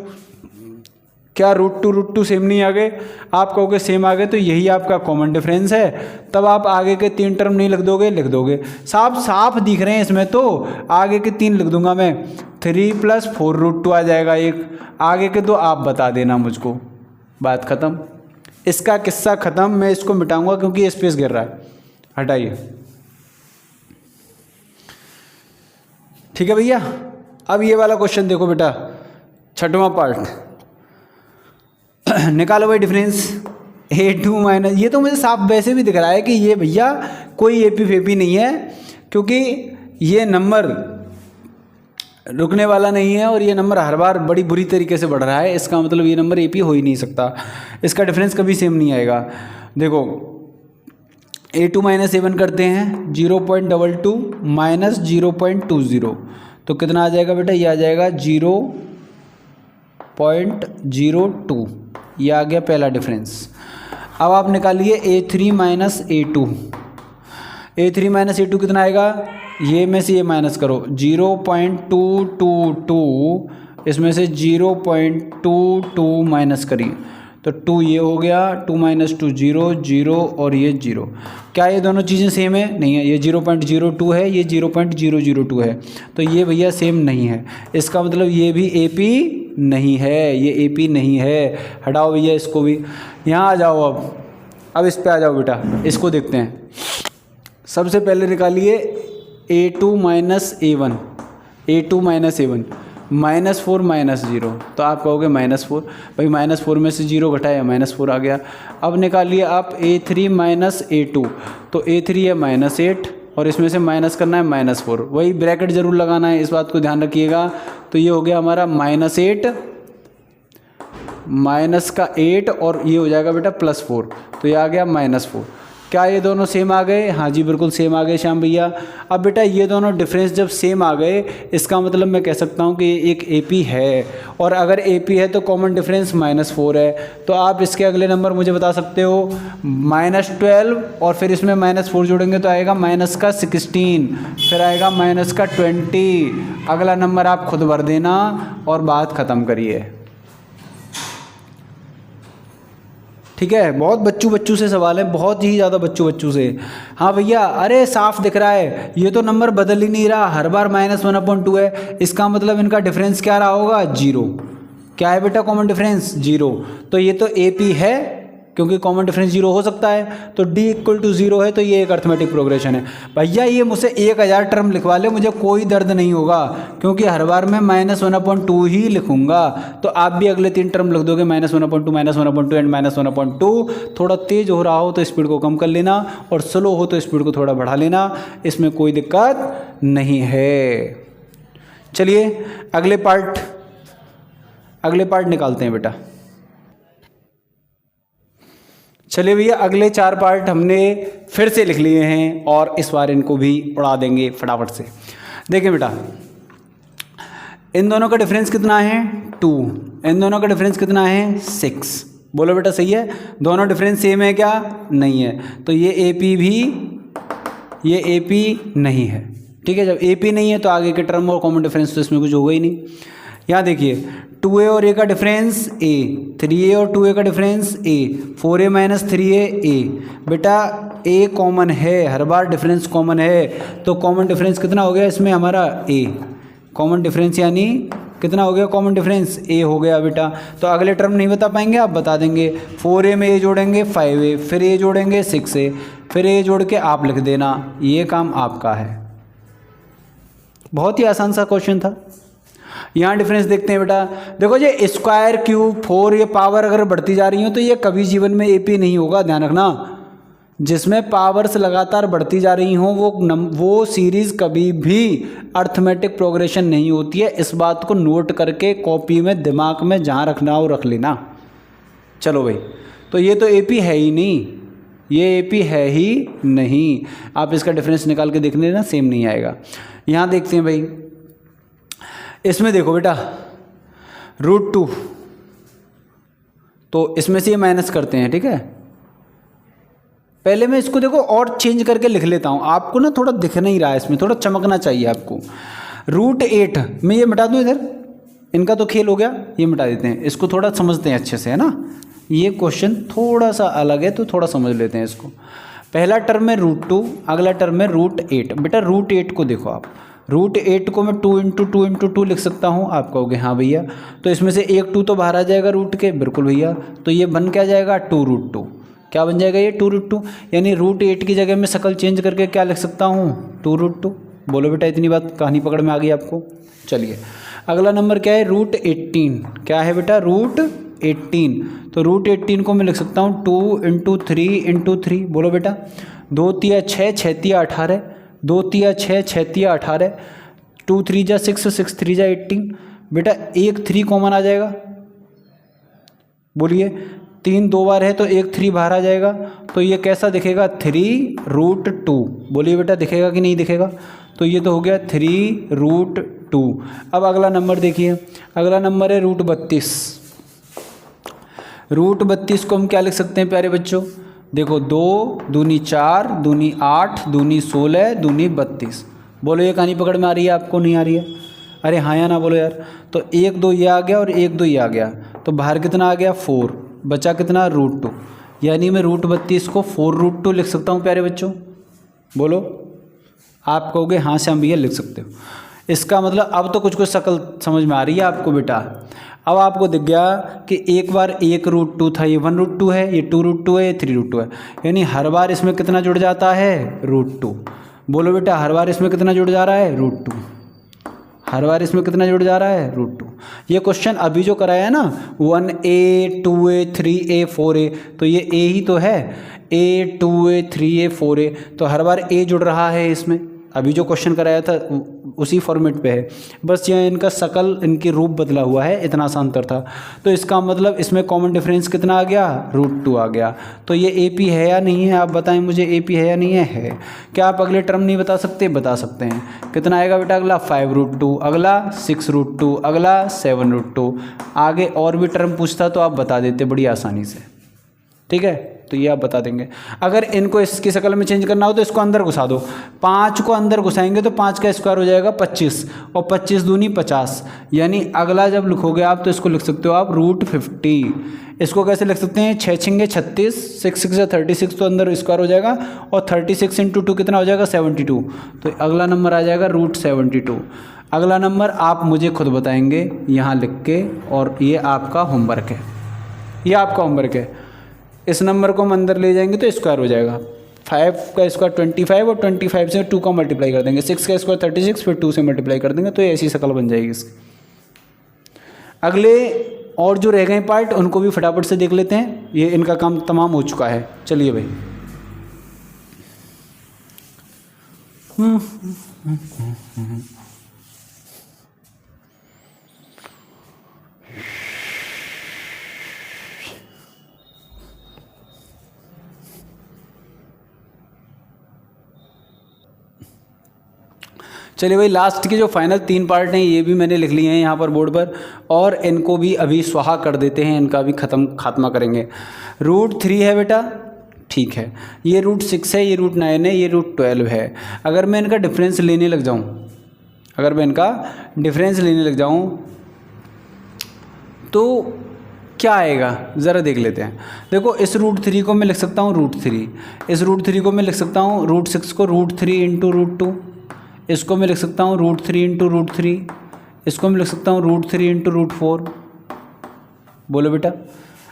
क्या √2 सेम नहीं आ गए? आप कहोगे सेम आ गए, तो यही आपका कॉमन डिफरेंस है। तब आप आगे के 3 टर्म नहीं लिख दोगे, लिख दोगे, साफ साफ दिख रहे हैं इसमें, तो आगे के 3 लिख दूंगा मैं, 3 + 4 √2 आ जाएगा एक। आगे के 2 आप बता देना मुझको, बात ख़त्म। इसका किस्सा ख़त्म। मैं इसको मिटाऊंगा क्योंकि स्पेस गिर रहा है, हटाइए। ठीक है भैया, अब ये वाला क्वेश्चन देखो बेटा, 6वां पार्ट निकालो भाई डिफरेंस। A2 - ये तो मुझे साफ वैसे भी दिख रहा है कि ये भैया कोई AP फेपी नहीं है, क्योंकि ये नंबर रुकने वाला नहीं है और ये नंबर हर बार बड़ी बुरी तरीके से बढ़ रहा है। इसका मतलब ये नंबर AP हो ही नहीं सकता, इसका डिफरेंस कभी सेम नहीं आएगा। देखो A2 - A1 करते हैं, 0.22 - 0.20, तो कितना आ जाएगा बेटा? ये आ जाएगा 0.02, ये आ गया पहला डिफरेंस। अब आप निकालिए A3 - A2। A3 - A2 कितना आएगा? ये में से ये माइनस करो, 0.222, इसमें से 0.22 माइनस करिए तो 2 ये हो गया, 2 - 2 0 0 और ये 0। क्या ये दोनों चीज़ें सेम है? नहीं है, ये 0.02 है, ये 0.002 है, तो ये भैया सेम नहीं है। इसका मतलब ये भी AP नहीं है, ये AP नहीं है। हटाओ भैया इसको भी, यहाँ आ जाओ। अब इस पे आ जाओ बेटा, इसको देखते हैं। सबसे पहले निकालिए A2 - A1, A2 - A1, -4 - 0, तो आप कहोगे -4, भाई -4 में से 0 घटाया, -4 आ गया। अब निकालिए आप A3 - A2, तो A3 है -8 और इसमें से माइनस करना है -4, वही ब्रैकेट ज़रूर लगाना है, इस बात को ध्यान रखिएगा। तो ये हो गया हमारा -8 माइनस का 8 और ये हो जाएगा बेटा +4, तो ये आ गया -4। क्या ये दोनों सेम आ गए? हाँ जी बिल्कुल सेम आ गए श्याम भैया। अब बेटा ये दोनों डिफरेंस जब सेम आ गए, इसका मतलब मैं कह सकता हूँ कि ये एक AP है, और अगर AP है तो कॉमन डिफरेंस -4 है। तो आप इसके अगले नंबर मुझे बता सकते हो -12, और फिर इसमें -4 जोड़ेंगे तो आएगा -16, फिर आएगा -20। अगला नंबर आप खुद भर देना और बात ख़त्म करिए। ठीक है, बहुत बच्चों से सवाल है, बहुत ही ज़्यादा बच्चों से। हाँ भैया, अरे साफ दिख रहा है, ये तो नंबर बदल ही नहीं रहा, हर बार -1/2 है। इसका मतलब इनका डिफरेंस क्या रहा होगा? 0। क्या है बेटा कॉमन डिफरेंस? 0। तो ये तो AP है, क्योंकि कॉमन डिफरेंस 0 हो सकता है, तो D = 0 है, तो ये एक अर्थमेटिक प्रोग्रेशन है। भैया ये मुझसे 1000 टर्म लिखवा ले, मुझे कोई दर्द नहीं होगा, क्योंकि हर बार मैं -1/2 ही लिखूंगा। तो आप भी अगले 3 टर्म लिख दोगे, -1/2, -1/2 एंड -1/2। थोड़ा तेज हो रहा हो तो स्पीड को कम कर लेना, और स्लो हो तो स्पीड को थोड़ा बढ़ा लेना, इसमें कोई दिक्कत नहीं है। चलिए अगले पार्ट निकालते हैं बेटा। चलिए भैया, अगले 4 पार्ट हमने फिर से लिख लिए हैं, और इस बार इनको भी उड़ा देंगे फटाफट से। देखिए बेटा, इन दोनों का डिफरेंस कितना है? 2। इन दोनों का डिफरेंस कितना है? 6। बोलो बेटा सही है? दोनों डिफरेंस सेम है क्या? नहीं है, तो ये AP नहीं है। ठीक है, जब AP नहीं है तो आगे के टर्म और कॉमन डिफरेंस तो इसमें कुछ होगा ही नहीं। यहाँ देखिए, 2A और A का डिफरेंस A, 3A और 2A का difference A, 4A - 3A A। बेटा A कॉमन है, हर बार डिफरेंस कॉमन है, तो कॉमन डिफरेंस कितना हो गया इसमें हमारा? A। कॉमन डिफरेंस यानी कितना हो गया? कॉमन डिफरेंस A हो गया बेटा। तो अगले टर्म नहीं बता पाएंगे, आप बता देंगे। 4A में A जोड़ेंगे 5A, फिर A जोड़ेंगे 6A, फिर A जोड़ के आप लिख देना, ये काम आपका है। बहुत ही आसान सा क्वेश्चन था। यहाँ डिफरेंस देखते हैं बेटा, देखो ये स्क्वायर, क्यूब, 4, ये पावर अगर बढ़ती जा रही हो तो ये कभी जीवन में AP नहीं होगा, ध्यान रखना। जिसमें पावर्स लगातार बढ़ती जा रही हों वो सीरीज़ कभी भी अर्थमेटिक प्रोग्रेशन नहीं होती है। इस बात को नोट करके कॉपी में, दिमाग में जहाँ रखना हो रख लेना। चलो भाई, तो ये तो AP है ही नहीं, ये AP है ही नहीं। आप इसका डिफरेंस निकाल के देख लेना, सेम नहीं आएगा। यहाँ देखते हैं भाई, इसमें देखो बेटा √2, तो इसमें से ये माइनस करते हैं। ठीक है, पहले मैं इसको देखो और चेंज करके लिख लेता हूँ, आपको ना थोड़ा दिख नहीं रहा है, इसमें थोड़ा चमकना चाहिए आपको। √8 मैं ये मिटा दूँ इधर, इनका तो खेल हो गया, ये मिटा देते हैं, इसको थोड़ा समझते हैं अच्छे से, है ना। ये क्वेश्चन थोड़ा सा अलग है, तो थोड़ा समझ लेते हैं इसको। पहला टर्म में √2, अगला टर्म में √8। बेटा √8 को देखो आप, √8 को मैं 2 × 2 × 2 लिख सकता हूँ। आप कहोगे हाँ भैया, तो इसमें से एक 2 तो बाहर आ जाएगा रूट के, बिल्कुल भैया। तो ये बन क्या जाएगा? 2√2। क्या बन जाएगा ये? 2√2। यानी √8 की जगह में शकल चेंज करके क्या लिख सकता हूँ? 2√2। बोलो बेटा, इतनी बात कहानी पकड़ में आ गई आपको। चलिए अगला नंबर क्या है? √18। क्या है बेटा? √18। तो √18 को मैं लिख सकता हूँ 2 × 3 × 3। बोलो बेटा, 2 × 6 = 6 × 18, 2 × 6 = 6 × 18, 2 × 3 = 6, 6 × 3 = 18। बेटा एक 3 कॉमन आ जाएगा, बोलिए। 3 2 बार है तो एक 3 बाहर आ जाएगा, तो ये कैसा दिखेगा? 3√2। बोलिए बेटा, दिखेगा कि नहीं दिखेगा? तो ये तो हो गया 3√2। अब अगला नंबर देखिए, अगला नंबर है √32। √32 को हम क्या लिख सकते हैं प्यारे बच्चों? देखो 2 दूनी 4, दूनी 8, दूनी 16, दूनी 32। बोलो ये कहानी पकड़ में आ रही है आपको? नहीं आ रही है? अरे हाँ या ना बोलो यार। तो 1 2 ये आ गया और 1 2 ये आ गया, तो बाहर कितना आ गया? 4, बचा कितना? √2। यानी मैं √32 को 4√2 लिख सकता हूँ प्यारे बच्चों। बोलो, आप कहोगे हाँ श्याम भैया लिख सकते हो। इसका मतलब अब तो कुछ शक्ल समझ में आ रही है आपको बेटा। अब आपको दिख गया कि एक बार 1√2 था, ये 1√2 है, ये 2√2 है, ये 3√2 है। यानी हर बार इसमें कितना जुड़ जाता है? √2। बोलो बेटा, हर बार इसमें कितना जुड़ जा रहा है? √2। हर बार इसमें कितना जुड़ जा रहा है? √2। ये क्वेश्चन अभी जो कराया है ना, 1A 2A 3A 4A, तो ये A ही तो है, A 2A 3A 4A। तो हर बार A जुड़ रहा है इसमें। अभी जो क्वेश्चन कराया था उसी फॉर्मेट पे है, बस यहाँ इनका शकल, इनकी रूप बदला हुआ है, इतना सा अंतर था। तो इसका मतलब इसमें कॉमन डिफरेंस कितना आ गया, √2 आ गया। तो ये AP है या नहीं है, आप बताएं मुझे, AP है या नहीं है। क्या आप अगले टर्म नहीं बता सकते, बता सकते हैं। कितना आएगा बेटा अगला 5√2, अगला 6√2, अगला 7√2। आगे और भी टर्म पूछता तो आप बता देते बड़ी आसानी से, ठीक है। तो ये आप बता देंगे। अगर इनको इसकी शक्ल में चेंज करना हो तो इसको अंदर घुसा दो, 5 को अंदर घुसाएंगे तो 5 का स्क्वायर हो जाएगा 25, और 25 दूनी 50, यानी अगला जब लिखोगे आप तो इसको लिख सकते हो आप √50। इसको कैसे लिख सकते हैं, 6 6 36, 6 6 36, तो अंदर स्क्वायर हो जाएगा, और 36 × 2 कितना हो जाएगा 72। तो अगला नंबर आ जाएगा √72। अगला नंबर आप मुझे खुद बताएंगे यहाँ लिख के, और ये आपका होमवर्क है, ये आपका होमवर्क है। इस नंबर को हम अंदर ले जाएंगे तो स्क्वायर हो जाएगा। 5 का स्क्वायर 25, और 25 से 2 का मल्टीप्लाई कर देंगे, 6 का स्क्वायर 36, फिर 2 से मल्टीप्लाई कर देंगे, तो ये ऐसी शक्ल बन जाएगी इसकी। अगले और जो रह गए पार्ट उनको भी फटाफट से देख लेते हैं, ये इनका काम तमाम हो चुका है। चलिए भाई, चलिए भाई, लास्ट के जो फाइनल 3 पार्ट हैं ये भी मैंने लिख लिए हैं यहाँ पर बोर्ड पर, और इनको भी अभी स्वाहा कर देते हैं, इनका भी खात्मा करेंगे। √3 है बेटा, ठीक है। ये √6 है, ये √9 है, ये √12 है। अगर मैं इनका डिफरेंस लेने लग जाऊँ, तो क्या आएगा ज़रा देख लेते हैं। देखो, इस √3 को मैं लिख सकता हूँ √3, इस √3 को मैं लिख सकता हूँ √6 को √3 × √2, इसको मैं लिख सकता हूँ √3 × √3, इसको मैं लिख सकता हूँ √3 × √4। बोलो बेटा,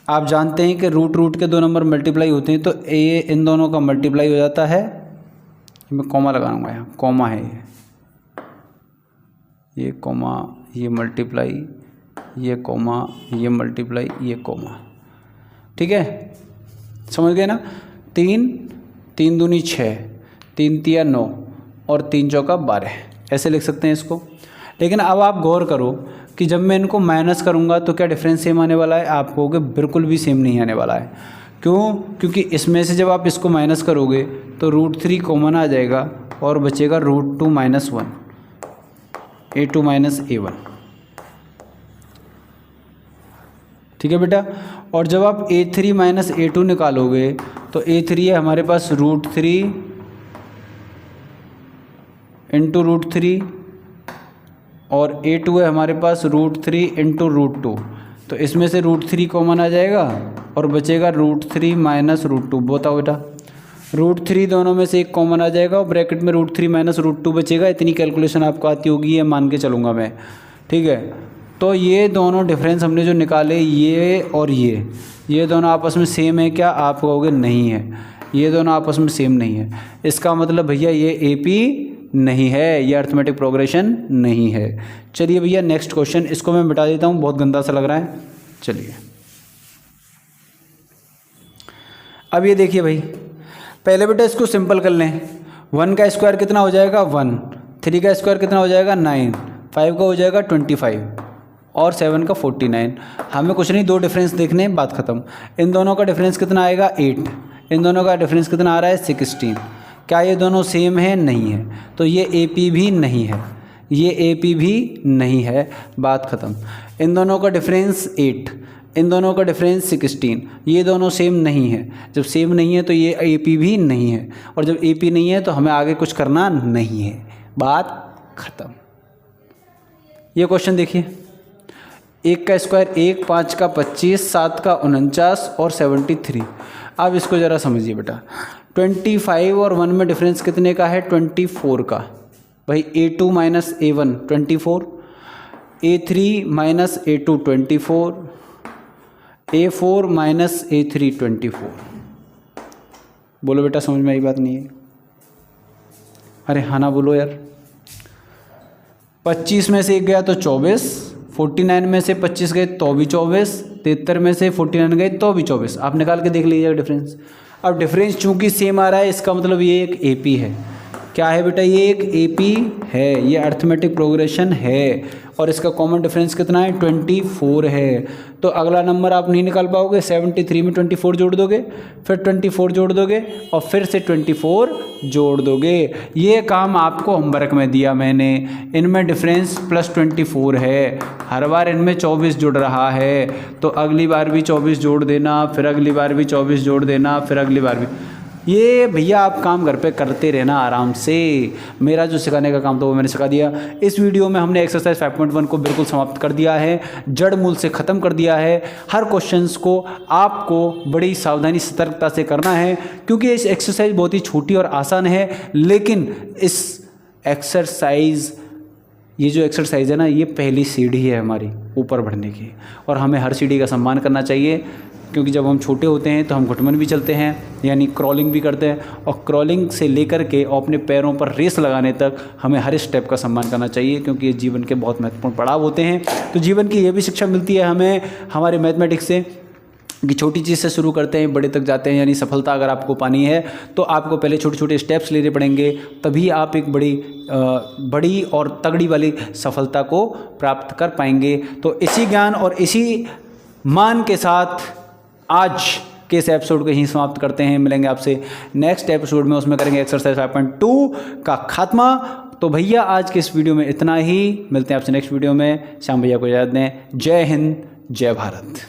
आप जानते हैं कि रूट के 2 नंबर मल्टीप्लाई होते हैं, तो ये इन दोनों का मल्टीप्लाई हो जाता है। मैं कॉमा लगाऊंगा यहाँ, कॉमा है ये कॉमा, ये मल्टीप्लाई, ये कॉमा, ये मल्टीप्लाई, ये कॉमा, ठीक है, समझ गए ना। 3 3 दूनी 6, 3 तिया 9, और 3 चौका 12, ऐसे लिख सकते हैं इसको। लेकिन अब आप गौर करो कि जब मैं इनको माइनस करूंगा तो क्या डिफरेंस सेम आने वाला है, आप कहोगे बिल्कुल भी सेम नहीं आने वाला है। क्यों? क्योंकि इसमें से जब आप इसको माइनस करोगे तो √3 कॉमन आ जाएगा और बचेगा √2 - 1, A2 - A1, ठीक है बेटा। और जब आप A3 - A2 निकालोगे तो A3 है हमारे पास √3 × √3, और A2 है हमारे पास √3 × √2। तो इसमें से √3 कॉमन आ जाएगा और बचेगा √3 - √2। बताओ बेटा, √3 दोनों में से एक कॉमन आ जाएगा और ब्रैकेट में √3 - √2 बचेगा। इतनी कैलकुलेशन आपको आती होगी, ये मान के चलूँगा मैं, ठीक है। तो ये दोनों डिफरेंस हमने जो निकाले, ये और ये दोनों आपस में सेम है क्या? आप कहोगे नहीं है, ये दोनों आपस में सेम नहीं है। इसका मतलब भैया ये AP नहीं है, ये अर्थमेटिक प्रोग्रेशन नहीं है। चलिए भैया नेक्स्ट क्वेश्चन, इसको मैं मिटा देता हूँ, बहुत गंदा सा लग रहा है। चलिए अब ये देखिए भाई, पहले बेटा इसको सिंपल कर लें। 1 का स्क्वायर कितना हो जाएगा 1, 3 का स्क्वायर कितना हो जाएगा 9, 5 का हो जाएगा 25, और 7 का 49। हमें कुछ नहीं, 2 डिफरेंस देखने, बात खत्म। इन दोनों का डिफरेंस कितना आएगा 8, इन दोनों का डिफरेंस कितना आ रहा है 16। क्या ये दोनों सेम है? नहीं है, तो ये AP भी नहीं है, ये AP भी नहीं है, बात ख़त्म। इन दोनों का डिफरेंस 8, इन दोनों का डिफरेंस 16, ये दोनों सेम नहीं है। जब सेम नहीं है तो ये AP भी नहीं है, और जब AP नहीं है तो हमें आगे कुछ करना नहीं है, बात ख़त्म। ये क्वेश्चन देखिए, 1 का स्क्वायर 1, 5 का 25, 7 का 49 और 73। अब इसको ज़रा समझिए बेटा, 25 और 1 में डिफरेंस कितने का है? 24 का। भाई A2 - A1 24, A3 - A2 24, A4 - A3 24। बोलो बेटा, समझ में आई बात नहीं है? अरे हाँ ना बोलो यार। 25 में से 1 गया तो 24, 49 में से 25 गए तो भी 24, 73 में से 49 गए तो भी 24। आप निकाल के देख लीजिएगा डिफरेंस। अब डिफरेंस चूंकि सेम आ रहा है, इसका मतलब ये एक AP है। क्या है बेटा, ये एक एपी है, ये अर्थमेटिक प्रोग्रेशन है और इसका कॉमन डिफरेंस कितना है 24 है। तो अगला नंबर आप नहीं निकाल पाओगे, 73 में 24 जोड़ दोगे, फिर 24 जोड़ दोगे और फिर से 24 जोड़ दोगे। ये काम आपको होमवर्क में दिया मैंने। इनमें डिफरेंस +24 है, हर बार इनमें 24 जुड़ रहा है, तो अगली बार भी 24 जोड़ देना, फिर अगली बार भी 24 जोड़ देना, फिर अगली बार भी। ये भैया आप काम घर पे करते रहना आराम से। मेरा जो सिखाने का काम था वो मैंने सिखा दिया। इस वीडियो में हमने एक्सरसाइज 5.1 को बिल्कुल समाप्त कर दिया है, जड़ मूल से ख़त्म कर दिया है। हर क्वेश्चंस को आपको बड़ी सावधानी सतर्कता से करना है, क्योंकि इस एक्सरसाइज बहुत ही छोटी और आसान है, लेकिन इस एक्सरसाइज ये जो एक्सरसाइज है ना, ये पहली सीढ़ी है हमारी ऊपर बढ़ने की, और हमें हर सीढ़ी का सम्मान करना चाहिए। क्योंकि जब हम छोटे होते हैं तो हम घुटमन भी चलते हैं, यानी क्रॉलिंग भी करते हैं, और क्रॉलिंग से लेकर के अपने पैरों पर रेस लगाने तक हमें हर स्टेप का सम्मान करना चाहिए, क्योंकि ये जीवन के बहुत महत्वपूर्ण पड़ाव होते हैं। तो जीवन की ये भी शिक्षा मिलती है हमें हमारे मैथमेटिक्स से, कि छोटी चीज़ से शुरू करते हैं बड़े तक जाते हैं। यानी सफलता अगर आपको पानी है तो आपको पहले छोटे छोटे स्टेप्स लेने पड़ेंगे, तभी आप एक बड़ी और तगड़ी वाली सफलता को प्राप्त कर पाएंगे। तो इसी ज्ञान और इसी मान के साथ आज के इस एपिसोड को यहीं समाप्त करते हैं। मिलेंगे आपसे नेक्स्ट एपिसोड में, उसमें करेंगे एक्सरसाइज 5.2 का खात्मा। तो भैया आज के इस वीडियो में इतना ही, मिलते हैं आपसे नेक्स्ट वीडियो में। श्याम भैया को याद दें। जय हिंद, जय भारत।